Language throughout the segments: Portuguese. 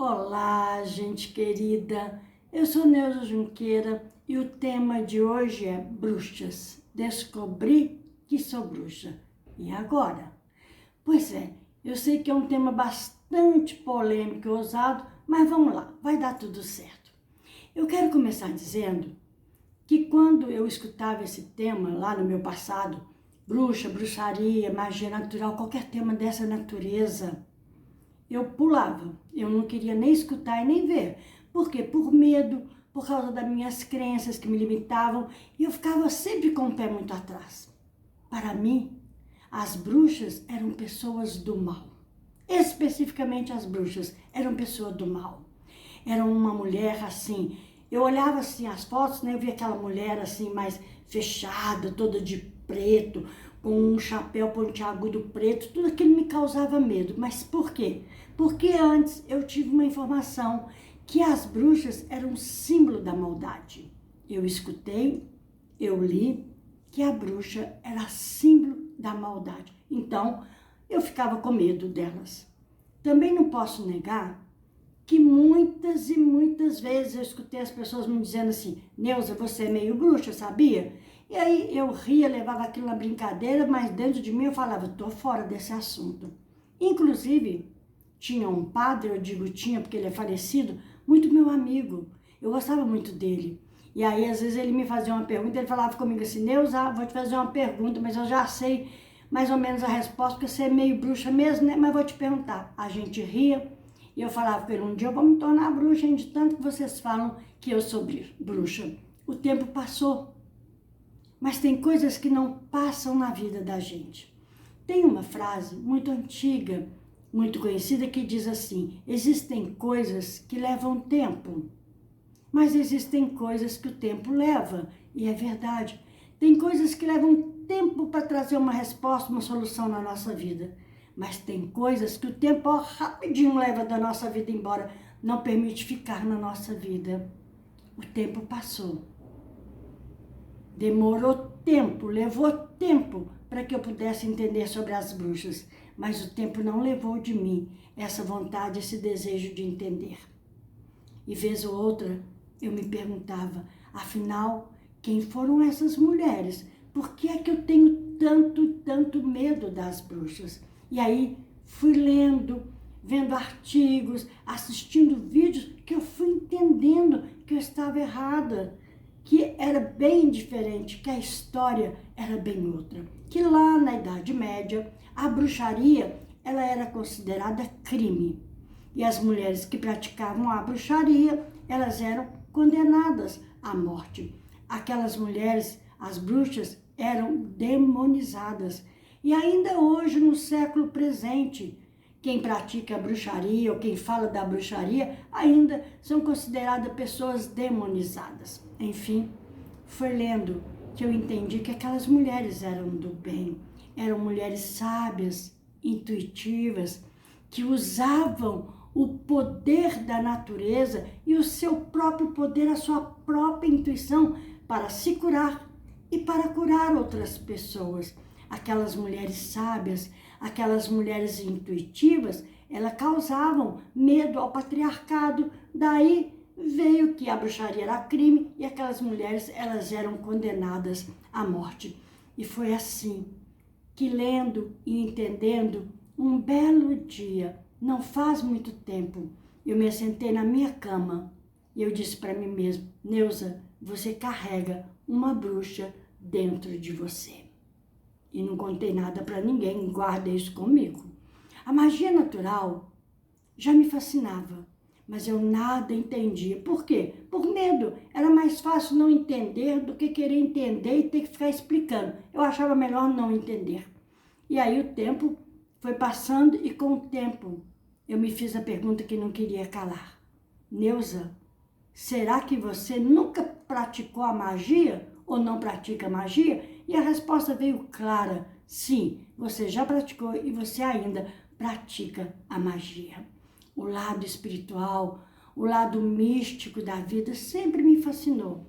Olá, gente querida, eu sou Neuza Junqueira e o tema de hoje é bruxas. Descobri que sou bruxa. E agora? Pois é, eu sei que é um tema bastante polêmico e ousado, mas vamos lá, vai dar tudo certo. Eu quero começar dizendo que quando eu escutava esse tema lá no meu passado, bruxa, bruxaria, magia natural, qualquer tema dessa natureza, eu pulava, eu não queria nem escutar e nem ver. Por quê? Por medo, por causa das minhas crenças que me limitavam, e eu ficava sempre com o pé muito atrás. Para mim, as bruxas eram pessoas do mal. Especificamente as bruxas eram pessoas do mal. Era uma mulher assim, eu olhava assim as fotos, né, eu via aquela mulher assim mais fechada, toda de preto, com um chapéu pontiagudo preto, tudo aquilo me causava medo. Mas por quê? Porque antes eu tive uma informação que as bruxas eram um símbolo da maldade. Eu escutei, eu li que a bruxa era símbolo da maldade. Então, eu ficava com medo delas. Também não posso negar que muitas e muitas vezes eu escutei as pessoas me dizendo assim: Neuza, você é meio bruxa, sabia? E aí eu ria, levava aquilo na brincadeira, mas dentro de mim eu falava: tô fora desse assunto. Inclusive, tinha um padre, eu digo tinha porque ele é falecido, muito meu amigo. Eu gostava muito dele. E aí, às vezes, ele me fazia uma pergunta, ele falava comigo assim: Neuza, vou te fazer uma pergunta, mas eu já sei mais ou menos a resposta, porque você é meio bruxa mesmo, né? Mas vou te perguntar. A gente ria. E eu falava com ele: um dia eu vou me tornar bruxa, hein, de tanto que vocês falam que eu sou bruxa. O tempo passou, mas tem coisas que não passam na vida da gente. Tem uma frase muito antiga, muito conhecida, que diz assim: existem coisas que levam tempo, mas existem coisas que o tempo leva. E é verdade. Tem coisas que levam tempo para trazer uma resposta, uma solução na nossa vida. Mas tem coisas que o tempo rapidinho leva da nossa vida embora, não permite ficar na nossa vida. O tempo passou. Demorou tempo, levou tempo para que eu pudesse entender sobre as bruxas. Mas o tempo não levou de mim essa vontade, esse desejo de entender. E vez ou outra eu me perguntava: afinal, quem foram essas mulheres? Por que é que eu tenho tanto medo das bruxas? E aí fui lendo, vendo artigos, assistindo vídeos, que eu fui entendendo que eu estava errada, que era bem diferente, que a história era bem outra. Que lá na Idade Média, a bruxaria ela era considerada crime. E as mulheres que praticavam a bruxaria, elas eram condenadas à morte. Aquelas mulheres, as bruxas, eram demonizadas. E ainda hoje, no século presente, quem pratica a bruxaria ou quem fala da bruxaria ainda são consideradas pessoas demonizadas. Enfim, foi lendo que eu entendi que aquelas mulheres eram do bem, eram mulheres sábias, intuitivas, que usavam o poder da natureza e o seu próprio poder, a sua própria intuição para se curar e para curar outras pessoas. Aquelas mulheres sábias, aquelas mulheres intuitivas, elas causavam medo ao patriarcado. Daí veio que a bruxaria era crime e aquelas mulheres, elas eram condenadas à morte. E foi assim que, lendo e entendendo, um belo dia, não faz muito tempo, eu me assentei na minha cama e eu disse para mim mesmo: Neuza, você carrega uma bruxa dentro de você. E não contei nada para ninguém, guardei isso comigo. A magia natural já me fascinava, mas eu nada entendia. Por quê? Por medo. Era mais fácil não entender do que querer entender e ter que ficar explicando. Eu achava melhor não entender. E aí o tempo foi passando e com o tempo eu me fiz a pergunta que não queria calar: Neuza, será que você nunca praticou a magia ou não pratica magia? E a resposta veio clara: sim, você já praticou e você ainda pratica a magia. O lado espiritual, o lado místico da vida sempre me fascinou.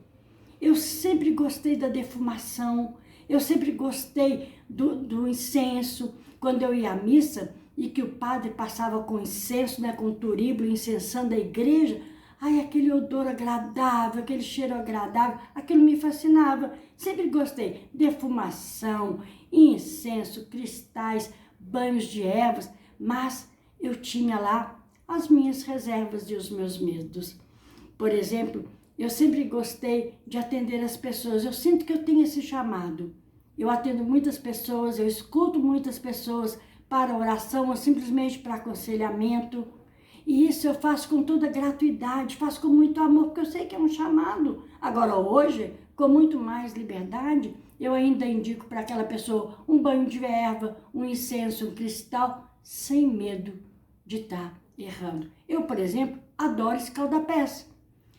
Eu sempre gostei da defumação, eu sempre gostei do incenso. Quando eu ia à missa, e que o padre passava com incenso, né, com turíbulo, incensando a igreja, ai, aquele odor agradável, aquele cheiro agradável, aquilo me fascinava. Sempre gostei. Defumação, incenso, cristais, banhos de ervas, mas eu tinha lá as minhas reservas e os meus medos. Por exemplo, eu sempre gostei de atender as pessoas. Eu sinto que eu tenho esse chamado. Eu atendo muitas pessoas, eu escuto muitas pessoas para oração ou simplesmente para aconselhamento. E isso eu faço com toda gratuidade, faço com muito amor, porque eu sei que é um chamado. Agora, hoje, com muito mais liberdade, eu ainda indico para aquela pessoa um banho de erva, um incenso, um cristal, sem medo de estar errando. Eu, por exemplo, adoro escaldapés.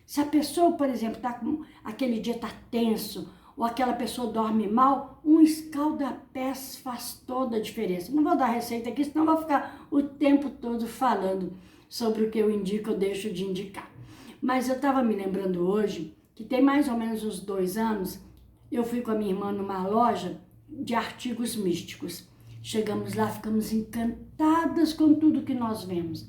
Se a pessoa, por exemplo, tá com aquele dia está tenso, ou aquela pessoa dorme mal, um escaldapés faz toda a diferença. Não vou dar receita aqui, senão vou ficar o tempo todo falando sobre o que eu indico ou deixo de indicar. Mas eu estava me lembrando hoje que tem mais ou menos uns 2 anos, eu fui com a minha irmã numa loja de artigos místicos. Chegamos lá, ficamos encantadas com tudo que nós vemos.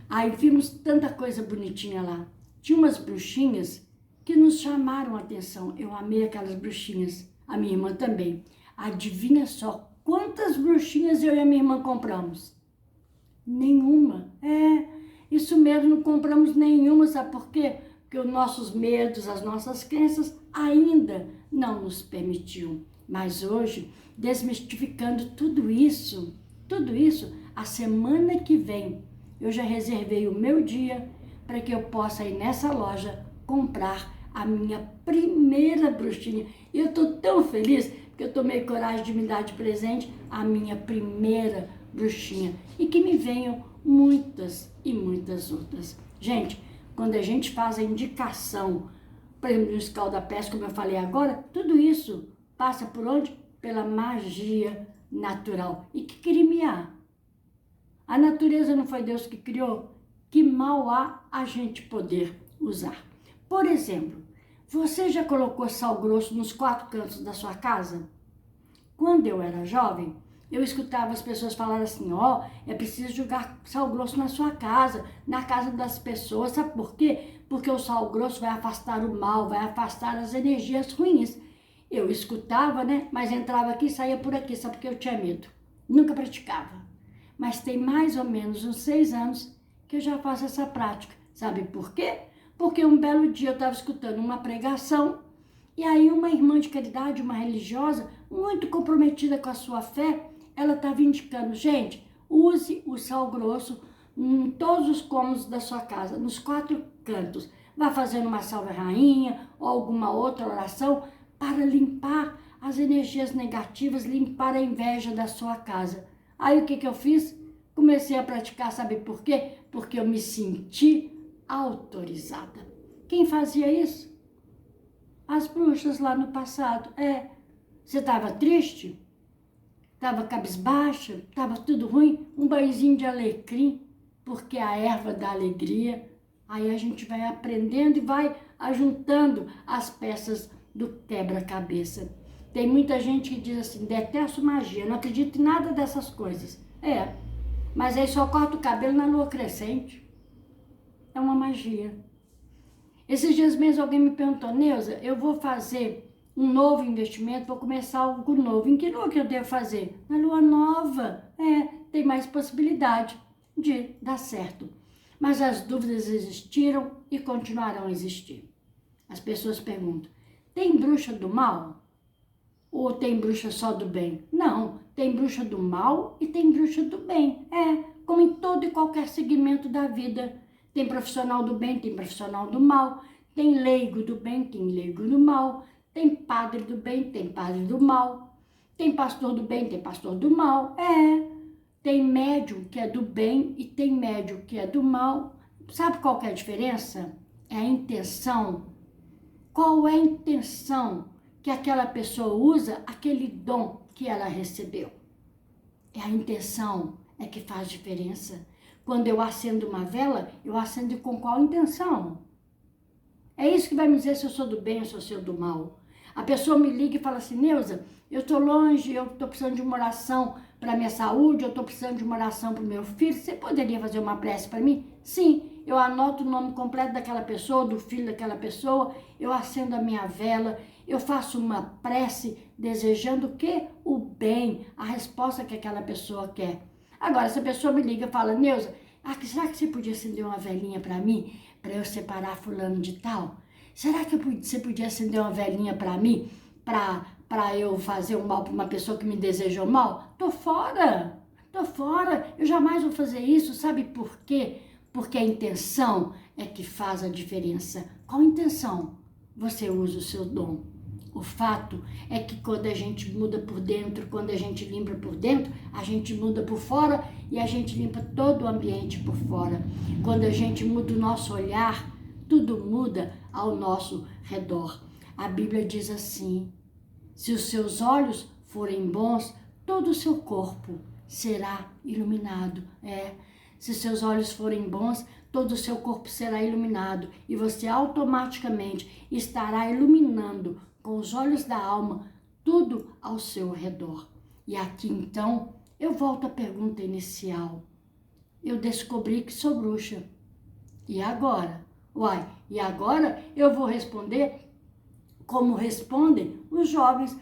Aí vimos tanta coisa bonitinha lá. Tinha umas bruxinhas que nos chamaram a atenção. Eu amei aquelas bruxinhas, a minha irmã também. Adivinha só quantas bruxinhas eu e a minha irmã compramos? Nenhuma. Isso mesmo, não compramos nenhuma, sabe por quê? Porque os nossos medos, as nossas crenças ainda não nos permitiam. Mas hoje, desmistificando tudo isso, a semana que vem, eu já reservei o meu dia para que eu possa ir nessa loja comprar a minha primeira bruxinha. E eu estou tão feliz porque eu tomei coragem de me dar de presente a minha primeira bruxinha. E que me venham muitas e muitas outras. Gente, quando a gente faz a indicação, por exemplo, no escaldapés, como eu falei agora, tudo isso passa por onde? Pela magia natural. E que crime há? A natureza não foi Deus que criou? Que mal há a gente poder usar? Por exemplo, você já colocou sal grosso nos 4 cantos da sua casa? Quando eu era jovem, eu escutava as pessoas falarem assim, é preciso jogar sal grosso na sua casa, na casa das pessoas. Sabe por quê? Porque o sal grosso vai afastar o mal, vai afastar as energias ruins. Eu escutava, né? Mas entrava aqui e saía por aqui, só porque eu tinha medo. Nunca praticava. Mas tem mais ou menos uns 6 anos que eu já faço essa prática. Sabe por quê? Porque um belo dia eu estava escutando uma pregação e aí uma irmã de caridade, uma religiosa, muito comprometida com a sua fé, ela estava indicando, gente, use o sal grosso em todos os cômodos da sua casa, nos 4 cantos. Vá fazendo uma salve rainha ou alguma outra oração para limpar as energias negativas, limpar a inveja da sua casa. Aí o que eu fiz? Comecei a praticar, sabe por quê? Porque eu me senti autorizada. Quem fazia isso? As bruxas lá no passado. Você estava triste? Estava cabisbaixa? Estava tudo ruim? Um banhozinho de alecrim, porque a erva dá alegria. Aí a gente vai aprendendo e vai ajuntando as peças do quebra-cabeça. Tem muita gente que diz assim, detesto magia, não acredito em nada dessas coisas. Mas aí só corta o cabelo na lua crescente. É uma magia. Esses dias mesmo alguém me perguntou, Neuza, eu vou fazer um novo investimento, vou começar algo novo. Em que lua que eu devo fazer? Na lua nova. Tem mais possibilidade de dar certo. Mas as dúvidas existiram e continuarão a existir. As pessoas perguntam, tem bruxa do mal? Ou tem bruxa só do bem? Não, tem bruxa do mal e tem bruxa do bem. Como em todo e qualquer segmento da vida. Tem profissional do bem, tem profissional do mal. Tem leigo do bem, tem leigo do mal. Tem padre do bem, tem padre do mal. Tem pastor do bem, tem pastor do mal. Tem médium que é do bem e tem médium que é do mal. Sabe qual que é a diferença? É a intenção. Qual é a intenção que aquela pessoa usa aquele dom que ela recebeu? É a intenção que faz diferença. Quando eu acendo uma vela, eu acendo com qual intenção? É isso que vai me dizer se eu sou do bem ou se eu sou do mal. A pessoa me liga e fala assim, Neuza, eu estou longe, eu estou precisando de uma oração para minha saúde, eu estou precisando de uma oração para o meu filho, você poderia fazer uma prece para mim? Sim, eu anoto o nome completo daquela pessoa, do filho daquela pessoa, eu acendo a minha vela, eu faço uma prece desejando que o bem, a resposta que aquela pessoa quer. Agora, se a pessoa me liga e fala, Neuza, será que você podia acender uma velinha para mim, para eu separar fulano de tal? Será que você podia acender uma velinha para mim, para eu fazer um mal para uma pessoa que me desejou mal? Tô fora, eu jamais vou fazer isso, sabe por quê? Porque a intenção é que faz a diferença. Qual intenção você usa o seu dom? O fato é que quando a gente muda por dentro, quando a gente limpa por dentro, a gente muda por fora e a gente limpa todo o ambiente por fora. Quando a gente muda o nosso olhar, tudo muda ao nosso redor. A Bíblia diz assim, se os seus olhos forem bons, todo o seu corpo será iluminado. Se seus olhos forem bons, todo o seu corpo será iluminado e você automaticamente estará iluminando com os olhos da alma tudo ao seu redor. E aqui então eu volto à pergunta inicial. Eu descobri que sou bruxa. E agora? E agora eu vou responder como respondem os jovens.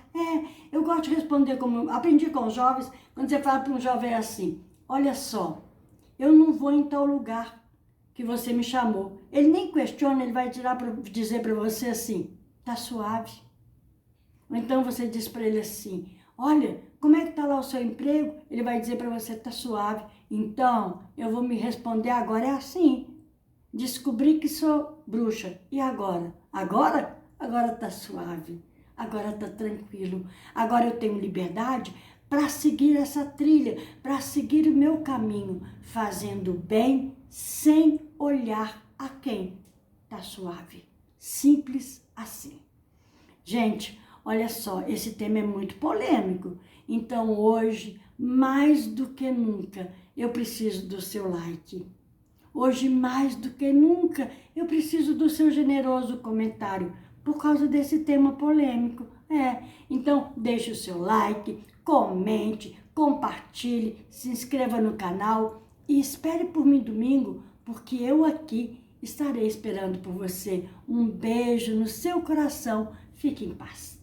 Eu gosto de responder como aprendi com os jovens. Quando você fala para um jovem assim, olha só, eu não vou em tal lugar que você me chamou. Ele nem questiona, ele vai dizer para você assim, tá suave. Ou então você diz para ele assim, olha, como é que tá lá o seu emprego? Ele vai dizer para você, tá suave. Então, eu vou me responder agora, é assim. Descobri que sou bruxa. E agora? Agora tá suave. Agora tá tranquilo. Agora eu tenho liberdade para seguir essa trilha, para seguir o meu caminho, fazendo bem sem olhar a quem. Tá suave. Simples assim. Gente, olha só, esse tema é muito polêmico. Então hoje, mais do que nunca, eu preciso do seu like. Hoje, mais do que nunca, eu preciso do seu generoso comentário por causa desse tema polêmico. Então, deixe o seu like, comente, compartilhe, se inscreva no canal e espere por mim domingo, porque eu aqui estarei esperando por você. Um beijo no seu coração. Fique em paz.